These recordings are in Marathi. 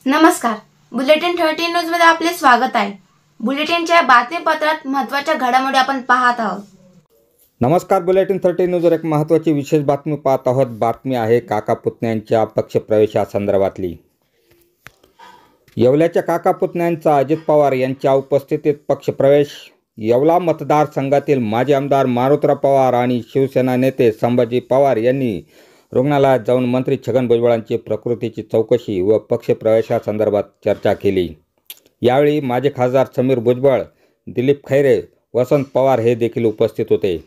नमस्कार, बुलेटिन 13 न्यूज मध्ये आपले स्वागत आहे। बुलेटिनच्या बातमीपत्रात महत्त्वाच्या घडामोडी आपण पाहत आहोत। नमस्कार, बुलेटिन 13 न्यूजवर एक महत्त्वाची विशेष बातमी पाहत आहोत। बातमी आहे काका पुतण्यांच्या पक्षप्रवेशासंदर्भातली। येवल्याच्या काका पुतण्यांचा अजित पवार यांच्या उपस्थितीत पक्षप्रवेश। येवला मतदारसंघातील माजी आमदार मारुतराव पवार आणि शिवसेना नेते संभाजी पवार यांनी रुग्णालयात जाऊन मंत्री छगन भुजबळांची प्रकृतीची चौकशी व पक्षप्रवेशासंदर्भात चर्चा केली। यावेळी माजी खासदार समीर भुजबळ, दिलीप खैरे, वसंत पवार हे देखील उपस्थित होते।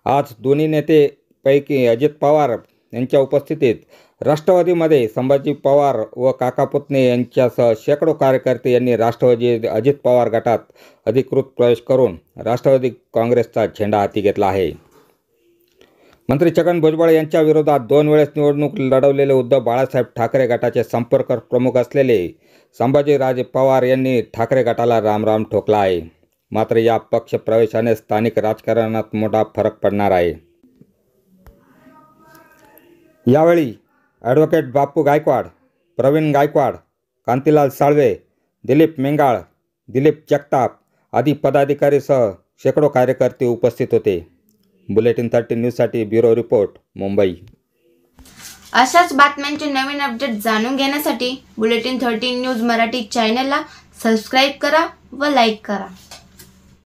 आज दोन्ही नेतेपैकी अजित पवार यांच्या उपस्थितीत राष्ट्रवादीमध्ये संभाजी पवार व काका पुतणे यांच्यासह शेकडो कार्यकर्ते यांनी राष्ट्रवादी अजित पवार गटात अधिकृत प्रवेश करून राष्ट्रवादी काँग्रेसचा झेंडा हाती घेतला आहे। मंत्री छगन भुजबळ यांच्या विरोधात 2 वेळेस निवडणूक लढवलेले उद्धव बाळासाहेब ठाकरे गटाचे संपर्क प्रमुख असलेले संभाजीराजे पवार यांनी ठाकरे गटाला रामराम ठोकला आहे। मात्र या पक्ष प्रवेशाने स्थानिक राजकारणात मोठा फरक पडणार आहे। यावेळी ॲडव्होकेट बापू गायकवाड, प्रवीण गायकवाड, कांतीलाल साळवे, दिलीप मेंगाळ, दिलीप जगताप आदी पदाधिकारीसह शेकडो कार्यकर्ते उपस्थित होते। बुलेटिन 13 न्यूजसाठी ब्युरो रिपोर्ट, मुंबई। अशाच बातम्यांचे नवीन अपडेट जाणून घेण्यासाठी बुलेटिन 13 न्यूज मराठी चॅनलला सबस्क्राइब करा व लाईक करा।